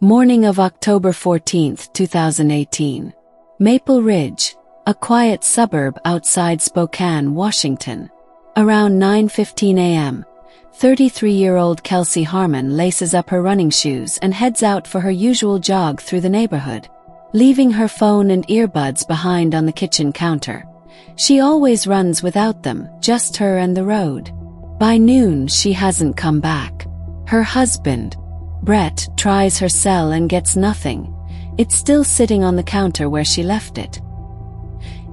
Morning of October 14, 2018. Maple Ridge, a quiet suburb outside Spokane, Washington. Around 9:15 a.m., 33-year-old Kelsey Harmon laces up her running shoes and heads out for her usual jog through the neighborhood, leaving her phone and earbuds behind on the kitchen counter. She always runs without them, just her and the road. By noon, she hasn't come back. Her husband, Brett, tries her cell and gets nothing. It's still sitting on the counter where she left it.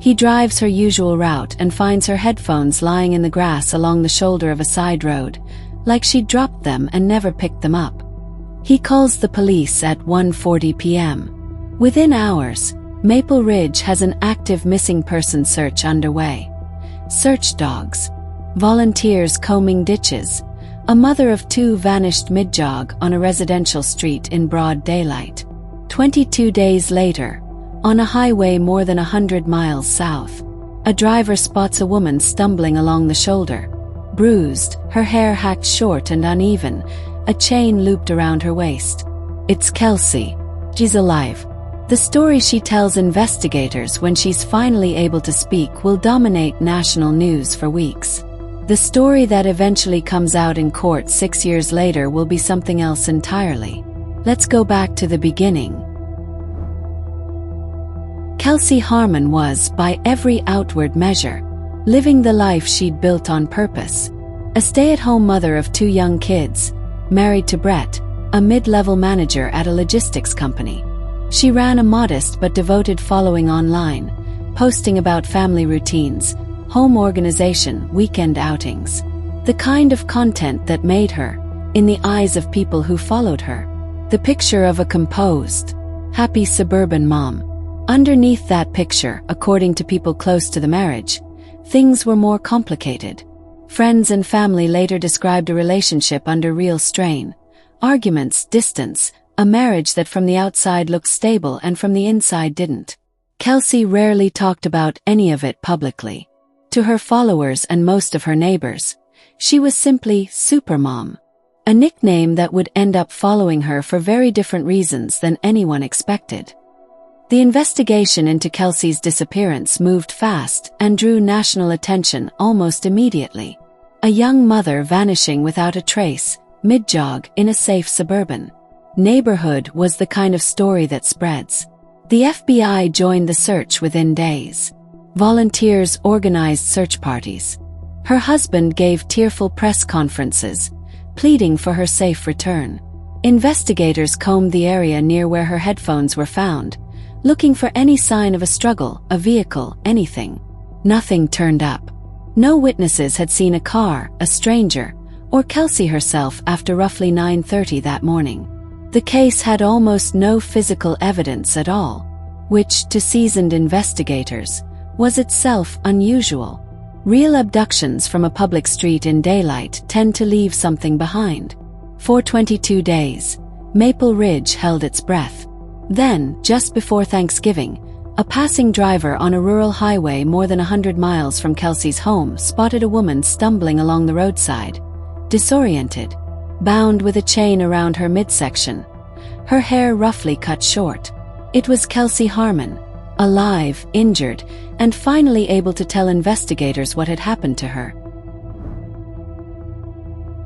He drives her usual route and finds her headphones lying in the grass along the shoulder of a side road, like she'd dropped them and never picked them up. He calls the police at 1:40 p.m. Within hours, Maple Ridge has an active missing person search underway. Search dogs, volunteers combing ditches, a mother of two vanished mid-jog on a residential street in broad daylight. 22 days later, on a highway more than 100 miles south, a driver spots a woman stumbling along the shoulder, bruised, her hair hacked short and uneven, a chain looped around her waist. It's Kelsey. She's alive. The story she tells investigators when she's finally able to speak will dominate national news for weeks. The story that eventually comes out in court 6 years later will be something else entirely. Let's go back to the beginning. Kelsey Harmon was, by every outward measure, living the life she'd built on purpose. A stay-at-home mother of two young kids, married to Brett, a mid-level manager at a logistics company. She ran a modest but devoted following online, posting about family routines, home organization, weekend outings. The kind of content that made her, in the eyes of people who followed her, the picture of a composed, happy suburban mom. Underneath that picture, according to people close to the marriage, things were more complicated. Friends and family later described a relationship under real strain. Arguments, distance, a marriage that from the outside looked stable and from the inside didn't. Kelsey rarely talked about any of it publicly. To her followers and most of her neighbors, she was simply Supermom, a nickname that would end up following her for very different reasons than anyone expected. The investigation into Kelsey's disappearance moved fast and drew national attention almost immediately. A young mother vanishing without a trace, mid-jog in a safe suburban neighborhood was the kind of story that spreads. The FBI joined the search within days. Volunteers organized search parties. Her husband gave tearful press conferences, pleading for her safe return. Investigators combed the area near where her headphones were found, looking for any sign of a struggle, a vehicle, anything. Nothing turned up. No witnesses had seen a car, a stranger, or Kelsey herself after roughly 9:30 that morning. The case had almost no physical evidence at all, which, to seasoned investigators, was itself unusual. Real abductions from a public street in daylight tend to leave something behind. For 22 days, Maple Ridge held its breath. Then, just before Thanksgiving, a passing driver on a rural highway more than 100 miles from Kelsey's home spotted a woman stumbling along the roadside, disoriented, bound with a chain around her midsection, her hair roughly cut short. It was Kelsey Harmon, alive, injured, and finally able to tell investigators what had happened to her.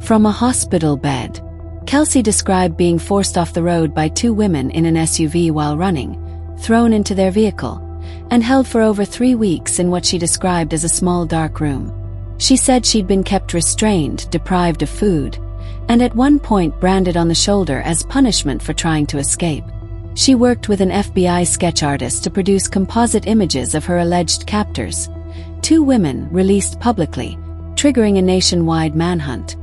From a hospital bed, Kelsey described being forced off the road by two women in an SUV while running, thrown into their vehicle, and held for over 3 weeks in what she described as a small dark room. She said she'd been kept restrained, deprived of food, and at one point branded on the shoulder as punishment for trying to escape. She worked with an FBI sketch artist to produce composite images of her alleged captors. Two women released publicly, triggering a nationwide manhunt.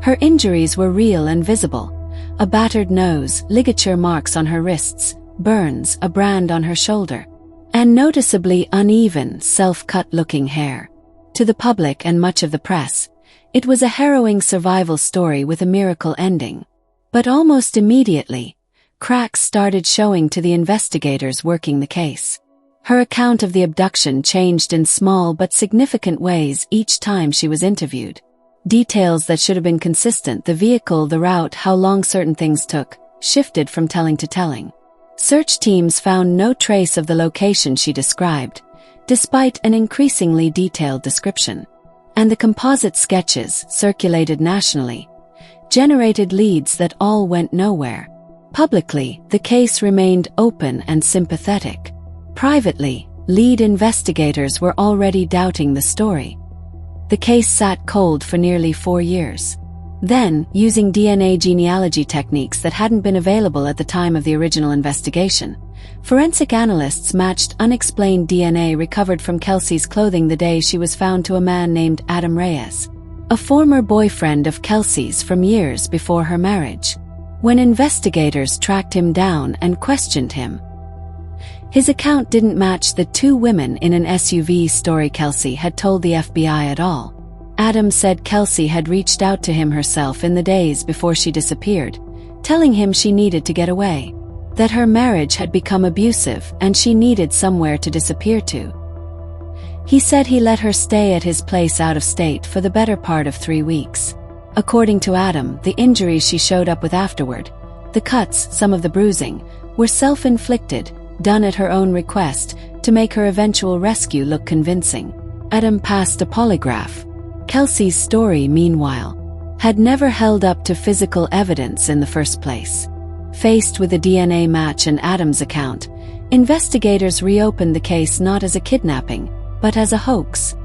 Her injuries were real and visible. A battered nose, ligature marks on her wrists, burns, a brand on her shoulder, and noticeably uneven, self-cut-looking hair. To the public and much of the press, it was a harrowing survival story with a miracle ending. But almost immediately, cracks started showing to the investigators working the case. Her account of the abduction changed in small but significant ways each time she was interviewed. Details that should have been consistent, the vehicle, the route, how long certain things took, shifted from telling to telling. Search teams found no trace of the location she described, despite an increasingly detailed description. And the composite sketches, circulated nationally, generated leads that all went nowhere. Publicly, the case remained open and sympathetic. Privately, lead investigators were already doubting the story. The case sat cold for nearly 4 years. Then, using DNA genealogy techniques that hadn't been available at the time of the original investigation, forensic analysts matched unexplained DNA recovered from Kelsey's clothing the day she was found to a man named Adam Reyes, a former boyfriend of Kelsey's from years before her marriage. When investigators tracked him down and questioned him, his account didn't match the 2 women in an SUV story Kelsey had told the FBI at all. Adam said Kelsey had reached out to him herself in the days before she disappeared, telling him she needed to get away, that her marriage had become abusive and she needed somewhere to disappear to. He said he let her stay at his place out of state for the better part of 3 weeks. According to Adam, the injuries she showed up with afterward, the cuts, some of the bruising, were self-inflicted, done at her own request, to make her eventual rescue look convincing. Adam passed a polygraph. Kelsey's story, meanwhile, had never held up to physical evidence in the first place. Faced with a DNA match in Adam's account, investigators reopened the case not as a kidnapping, but as a hoax.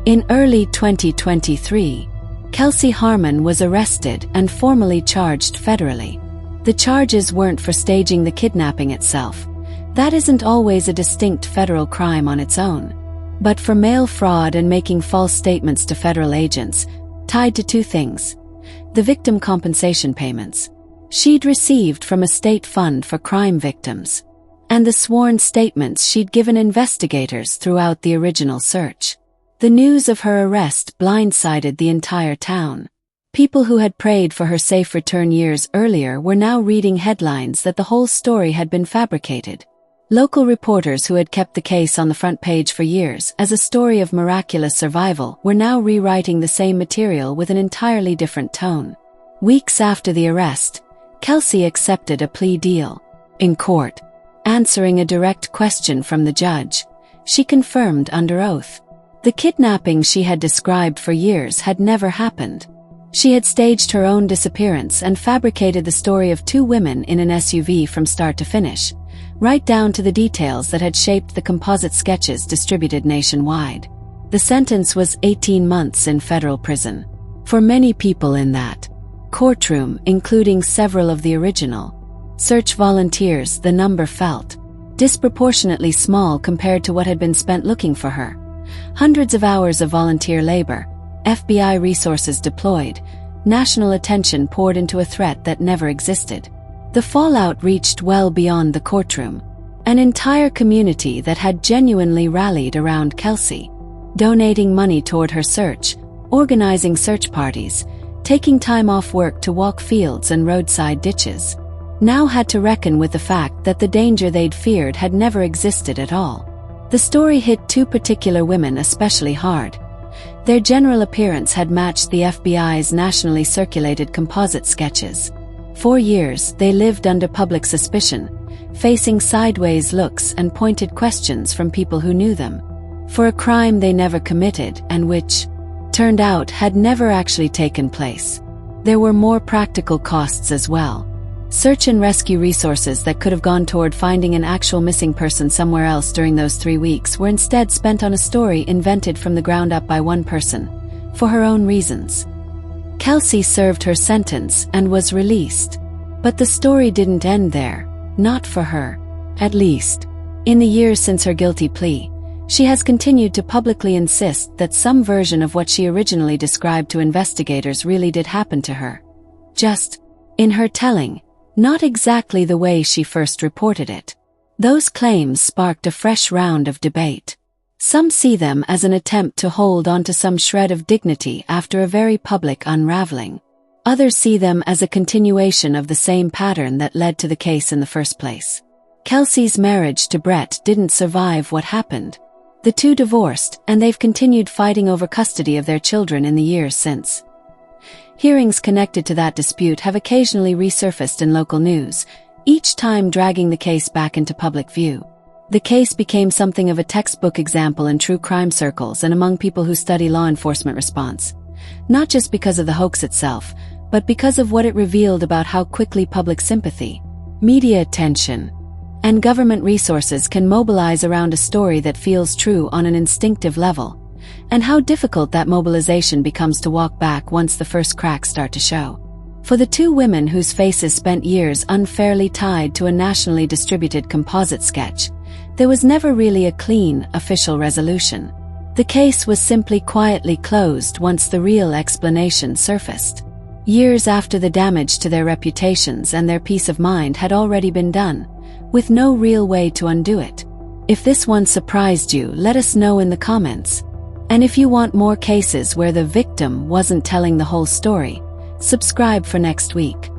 In early 2023, Kelsey Harmon was arrested and formally charged federally. The charges weren't for staging the kidnapping itself. That isn't always a distinct federal crime on its own. But for mail fraud and making false statements to federal agents, tied to 2 things: the victim compensation payments she'd received from a state fund for crime victims, and the sworn statements she'd given investigators throughout the original search. The news of her arrest blindsided the entire town. People who had prayed for her safe return years earlier were now reading headlines that the whole story had been fabricated. Local reporters who had kept the case on the front page for years as a story of miraculous survival were now rewriting the same material with an entirely different tone. Weeks after the arrest, Kelsey accepted a plea deal. In court, answering a direct question from the judge, she confirmed under oath. The kidnapping she had described for years had never happened. She had staged her own disappearance and fabricated the story of 2 women in an SUV from start to finish, right down to the details that had shaped the composite sketches distributed nationwide. The sentence was 18 months in federal prison. For many people in that courtroom, including several of the original search volunteers, the number felt disproportionately small compared to what had been spent looking for her. Hundreds of hours of volunteer labor, FBI resources deployed, national attention poured into a threat that never existed. The fallout reached well beyond the courtroom. An entire community that had genuinely rallied around Kelsey, donating money toward her search, organizing search parties, taking time off work to walk fields and roadside ditches, now had to reckon with the fact that the danger they'd feared had never existed at all. The story hit 2 particular women especially hard. Their general appearance had matched the FBI's nationally circulated composite sketches. For years, they lived under public suspicion, facing sideways looks and pointed questions from people who knew them, for a crime they never committed and which, turned out, had never actually taken place. There were more practical costs as well. Search and rescue resources that could have gone toward finding an actual missing person somewhere else during those 3 weeks were instead spent on a story invented from the ground up by one person, for her own reasons. Kelsey served her sentence and was released. But the story didn't end there, not for her. At least, in the years since her guilty plea, she has continued to publicly insist that some version of what she originally described to investigators really did happen to her. Just, in her telling, not exactly the way she first reported it. Those claims sparked a fresh round of debate. Some see them as an attempt to hold onto some shred of dignity after a very public unraveling. Others see them as a continuation of the same pattern that led to the case in the first place. Kelsey's marriage to Brett didn't survive what happened. The 2 divorced, and they've continued fighting over custody of their children in the years since. Hearings connected to that dispute have occasionally resurfaced in local news, each time dragging the case back into public view. The case became something of a textbook example in true crime circles and among people who study law enforcement response. Not just because of the hoax itself, but because of what it revealed about how quickly public sympathy, media attention, and government resources can mobilize around a story that feels true on an instinctive level, and how difficult that mobilization becomes to walk back once the first cracks start to show. For the two women whose faces spent years unfairly tied to a nationally distributed composite sketch, there was never really a clean, official resolution. The case was simply quietly closed once the real explanation surfaced. Years after the damage to their reputations and their peace of mind had already been done, with no real way to undo it. If this one surprised you, let us know in the comments. And if you want more cases where the victim wasn't telling the whole story, subscribe for next week.